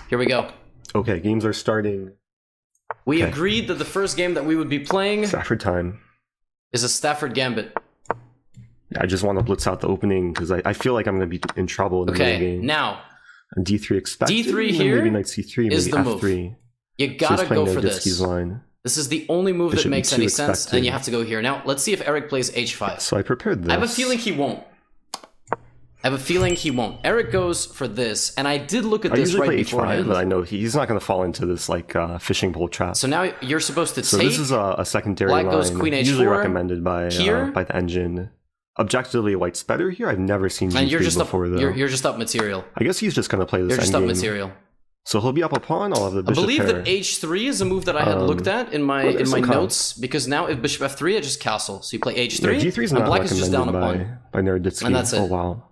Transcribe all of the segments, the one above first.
Here we go. Okay, games are starting. We agreed that the first game that we would be playing Stafford time. is a Stafford Gambit. Yeah, I just want to blitz out the opening because I feel like I'm going to be in trouble in the middle game. Now And D3 expected. D3 here maybe knight C3, is maybe the F3. move. You gotta go for this. Line. This is the only move Bishop that makes E2 any sense, expected. and you have to go here. Now, let's see if Eric plays H5. So I prepared this. I have a feeling he won't. Eric goes for this, and I did look at this right play beforehand. H5, but I know he's not going to fall into this like fishing pole trap. So now you're supposed to So take. this is a secondary Black line, goes queen H4, usually recommended by here. the engine. Objectively, white's better here. I've never seen and G3 you're just before, up. though. You're just up material. I guess he's just going to play this You're just up endgame. material. So he'll be up a pawn. I'll have the I bishop believe pair. that H3 is a move that I had looked at in my some notes, because now if bishop F3, I just castle. So you play H3, Yeah, G3 is and not black is just down a recommended pawn. by Naroditsky. And that's it. Oh wow!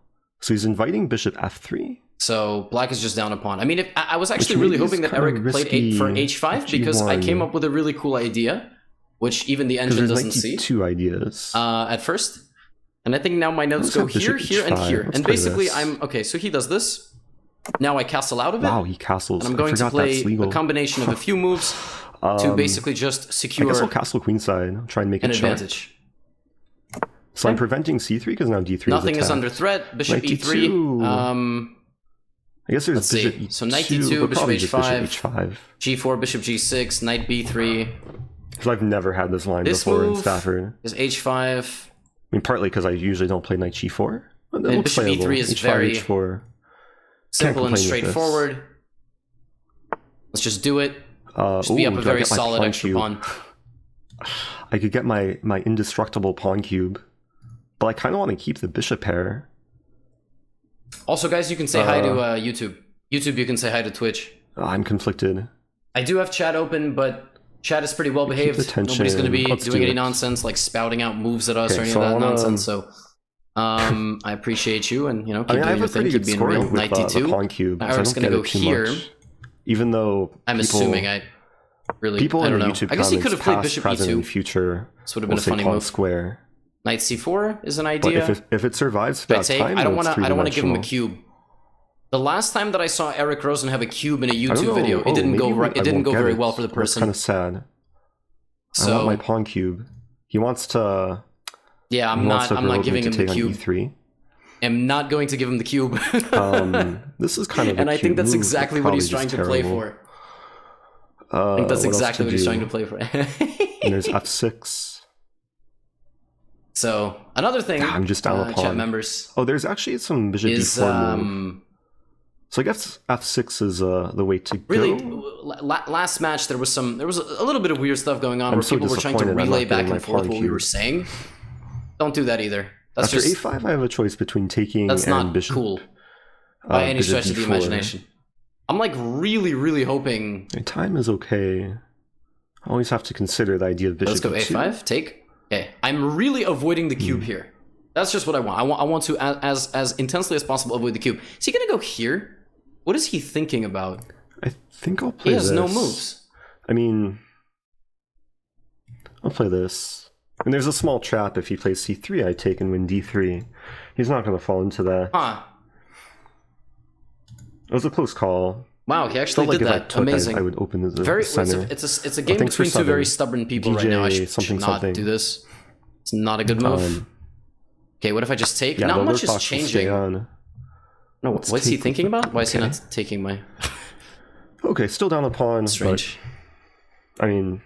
So he's inviting bishop F3. So black is just down a pawn. I mean, I was actually Which really maybe hoping is that kinda Eric played risky for H5 because I G1. came up with a really cool idea, which even the engine Because doesn't there's see two ideas. at first. And I think now my notes Let's go have bishop here, here, and H5. here. Let's And play basically this. I'm... Okay, so he does this. Now I castle out of it. Wow, he castles. And I'm going to I forgot play that's legal. a combination of a few moves to basically just I secure guess I'll castle queenside. Try and make an it sharp. advantage. So I'm preventing C3 because now D3 Nothing is is under threat. Bishop Knight E3. D2. I guess there's Let's bishop see. E2, So knight D2, but bishop probably just H5. bishop H5. G4, bishop G6, knight B3. Because I've never had this line This before in move Stafford. is H5. I mean, partly because I usually don't play knight G4. But it And looks bishop playable. E3 is H5, very H4. Simple and complain with this. straightforward. Let's just do it. Just Ooh, be up a do I very get my solid pawn extra cube? pawn. I could get my indestructible pawn cube. But I kind of want to keep the bishop pair. Also, guys, you can say hi to YouTube. YouTube, you can say hi to Twitch. I'm conflicted. I do have chat open, but chat is pretty well behaved. the tension. Nobody's going to be Let's doing do any it. nonsense like spouting out moves at us Okay, or any so of I that wanna- nonsense. So I appreciate you, and keep I doing have your a thing, pretty keep good being scoring real. with Knight the D2. pawn cube. Now I Eric's don't going to get go it too here. much. Even though I'm people, assuming. I really. people I in don't the know. YouTube I guess he comments, could have played past, bishop present, and E2. future, This would have will been a say funny pawn move. square. Knight C4 is an But idea. if it survives Do I that take? time, I don't then it's want to give him a three-dimensional. cube. The last time that I saw Eric Rosen have a cube in a I don't YouTube know. video, it didn't go maybe right. I It didn't won't go get very it. well for the That's person. kind of sad. I So want my pawn cube. He wants to. yeah, I'm he wants not. to I'm not provoke me giving to him the take on cube. E3. I'm not going to give him the cube. This is kind of. And a I think cute that's move, exactly but what he's probably trying just to play terrible. for. I think that's What else exactly to what he's do? trying to play for. And there's F6. So another thing, I'm just down a chat pawn. members, Oh, there's actually some bishop is D4 move. So I guess F6 is the way to really go. last match there was a little bit of weird stuff going on I'm where so people were trying to disappointed I'm relay not back getting and my forth pawn what we cube. were saying. Don't do that either. That's After just A5, I have a choice between taking that's and not bishop. cool by any bishop stretch of the D4. imagination. I'm like really hoping. My time is okay. I always have to consider the idea of bishop Let's go E2. A5. Take. Okay, I'm really avoiding the cube here. That's just what I want. I want to as intensely as possible avoid the cube. Is he gonna go here? What is he thinking about? I think I'll play He has this. no moves. I mean, I'll play this. And there's a small trap if he plays C3, I take and win D3. He's not going to fall into that. Huh. It was a close call. Wow, he actually Felt like did if I that. took, Amazing. I would open the Very. center. It's a game thanks for between two very subbing. stubborn people right now. I DJ should something not something. do this. It's not a good move. Okay, what if I just take? Yeah, Not the much alert is box will stay changing. on. No, Let's what's he take- thinking about? Why is he okay. not taking my? Okay, still down a pawn. Strange. But, I mean,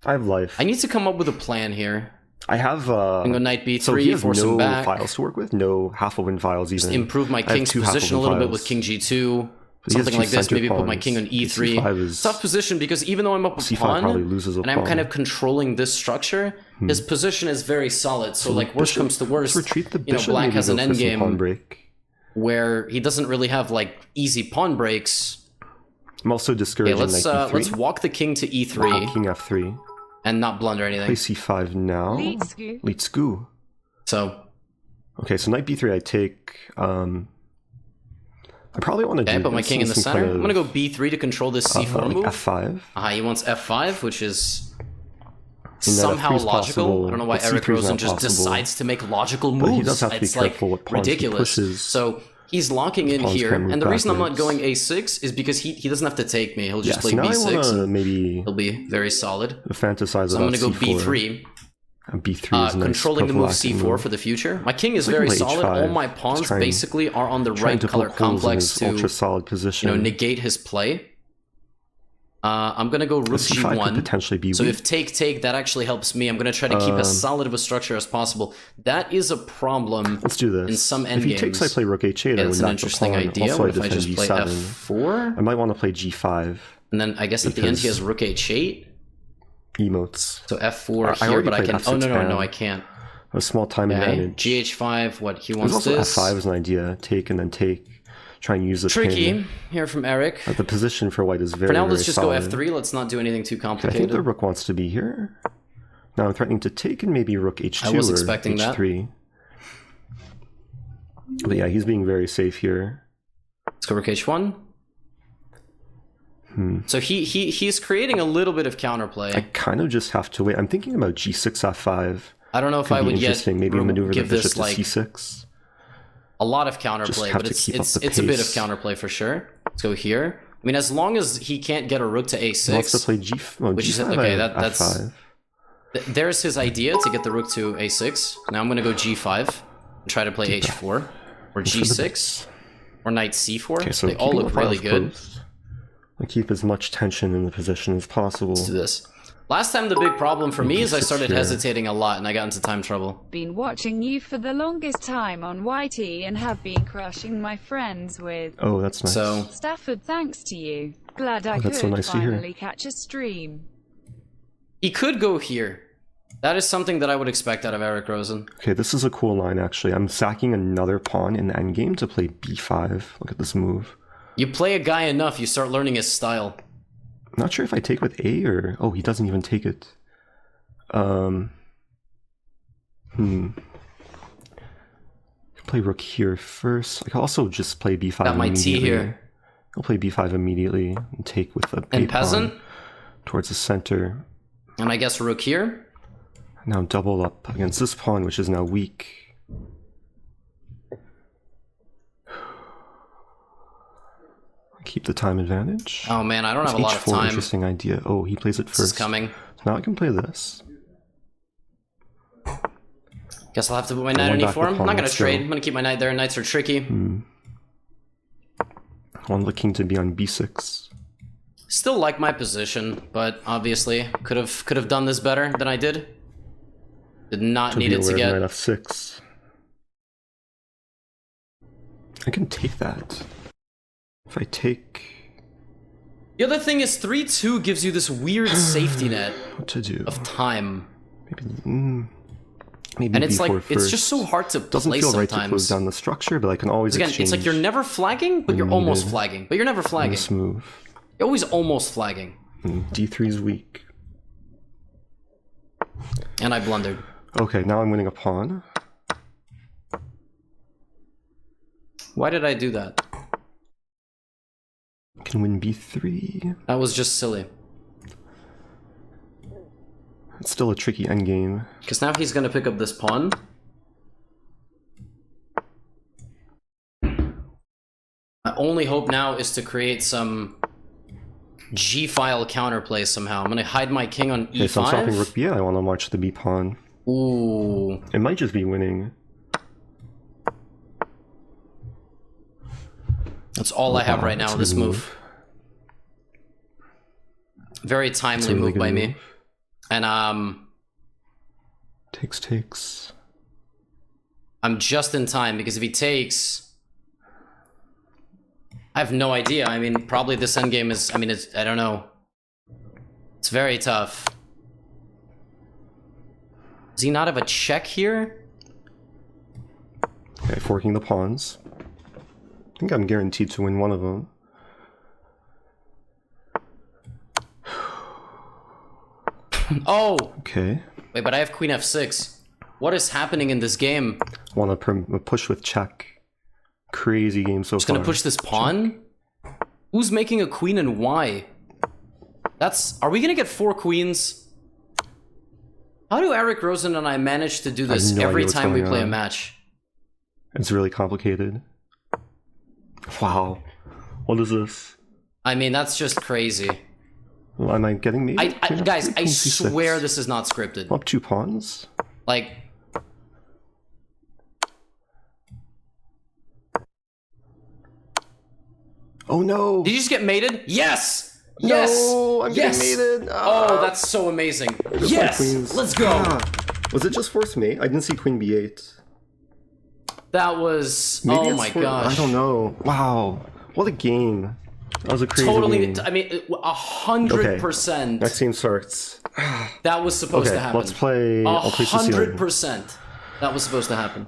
I have life. I need to come up with a plan here. I have. I'm gonna go knight b3, so he has force him no back. files to work with. No half-open files even. Improve my have king's two position a half-open little bit files. with king g2. But he has Something two like this. center Maybe put my pawns. king on C5 e3. is- Tough position because even though I'm up a C5 pawn probably loses a and I'm pawn. kind of controlling this structure, his position is very solid. So like worst Bishop- comes to worst, let's retreat the you know, bishop, black maybe has go an for some pawn endgame break. where he doesn't really have like easy pawn breaks. I'm also Okay, discouraging let's knight E3. let's walk the king to e3 King F3. and not blunder Play anything. C5 now. Lead sku. So Okay, so knight B3 I take. I probably want to okay, do put my king in the some center. kind I'm gonna go b3 to control this c4 like move. F5. He wants f5, which is And that somehow F3 is logical. possible, I don't know why but Eric C3 is Rosen not just possible. decides to make logical But moves. he does have to be It's careful like what pawns he ridiculous. pushes. So He's locking in Pawns here, can't move and the reason I'm not backwards. going a6 is because he doesn't have to take me. He'll just So play now I b6. want to And maybe he'll be very solid. fantasize So I'm about going to go c4. b3. And b3 is a nice Controlling the move prophylactic c4 for the future. My king is It's like very move solid. h5. All my pawns Trying- basically are on the Trying right to color poke holes in complex his to ultra solid position. negate his play. I'm gonna go rook c5 could g1. potentially be So weak. if take, that actually helps me. I'm gonna try to keep as solid of a structure as possible. That is a problem. Let's do this. in some If he takes, I endgames. play rook h8. Yeah, I that's win an back the interesting pawn. idea. Also, What I if I defend just play g7. f4? I might want to play g5. And then I guess at the end he Because- has rook h8. Emotes. So f4 I here, already but I played can. f6 Oh no, ban. I can't. A small time Okay. advantage. gh5. What he There's wants also this. f5 is an idea. Take and then take. Try and use the Tricky pin. here from Eric. The position for white is very, For now, very let's just solid. go f3. Let's not do anything too I complicated. think the rook wants to be here. Now I'm threatening to take and maybe rook h2 I was or expecting that. h3. But yeah, he's being very safe here. Let's go rook h1. So he's creating a little bit of counterplay. I kind of just have to wait. I'm thinking about g6 f5. I don't know if Could I be would yet interesting. Maybe maneuver the give bishop this to like c6. a lot of counterplay, have but to it's keep up it's the it's a bit of pace. counterplay for sure. Let's go here. I mean, as long as he can't get a rook to He wants to a6, play which is g5, okay. I- That's f5. there's his idea to get the rook to a6. Now I'm gonna go g5 and try to play h4 or g6 or knight c4. Okay, so They all keeping look the really files good. closed. I keep as much tension in the position as possible. Let's do this. Last time the big problem for me is I g6 started here. hesitating a lot and I got into time trouble. Been watching you for the longest time on YT and have been crushing my friends with Oh, that's nice. So Stafford. Thanks to you. Glad I that's so could nice to hear. finally catch a stream. he could go here. That is something that I would expect out of Eric Rosen. Okay, this is a cool line actually. I'm sacking another pawn in the endgame to play b5. Look at this move. You play a guy enough, you start learning his style. I'm not sure if I take with A or... Oh, he doesn't even take it. Play rook here first. I can also just play b5 Got my T immediately. here. I'll play b5 immediately and take with the And A peasant. pawn towards the center. And I guess rook here. Now double up against this pawn, which is now weak. Keep the time advantage. Oh man, I don't have a lot of H4, time. interesting idea. Oh, he plays it This is first. coming. Now I can play this. Guess I'll have to put my knight one on back e4. I'm the not pawn, gonna let's trade. go. I'm gonna keep my knight there. Knights are tricky. One looking to be on b6. Still like my position, but obviously could have done this better than I did. Did not To need be it to aware of get. knight f6. I can take that. If I take... The other thing is 3-2 gives you this weird safety net What to do? of time. Maybe And it's b4 like, first. it's just so hard to Doesn't play feel right to close sometimes. down the structure, but I can always Again, exchange it's like you're never flagging, but you're almost needed flagging. But you're never flagging. this move. You're always almost flagging. d3 is weak. And I blundered. Okay, now I'm winning a pawn. Why did I do that? I can win b3. That was just silly. It's still a tricky endgame. Because now he's gonna pick up this pawn. My only hope now is to create some g-file counterplay somehow. I'm gonna hide my king on Okay, so I'm stopping rook e5. b8. I want to march the b pawn. Ooh. It might just be winning. That's all I have Wow, right now that's a with this good move. Very timely a really move good by me. move. And Takes. I'm just in time because if he takes, I have no idea. I mean, probably this endgame is, I mean, it's, I don't know. It's very tough. Does he not have a check here? Okay, forking the pawns. I think I'm guaranteed to win one of them. Oh! Okay. Wait, but I have queen f6. What is happening in this game? Want to push with check. Crazy game so Just far. gonna push this pawn? Who's making a queen and why? Are we gonna get 4 queens? How do Eric Rosen and I manage to do this no every idea what's time we going play a on. match? It's really complicated. Wow. What is this? I mean, that's just crazy. Well, am I getting me? Guys, I swear this is not scripted. Up 2 pawns? Like... Oh no! Did you just get mated? Yes! Yes! No, I'm yes! getting mated! Oh, that's so amazing. Just Yes! queens. Let's go! Was it just forced mate? I didn't see queen b8. That was... Maybe oh my I gosh. don't know. Wow. What a game. That was a crazy game. I mean, 100%. Next game starts. That was supposed to happen. Let's play... I'll play Sicilian. 100%. That was supposed to happen.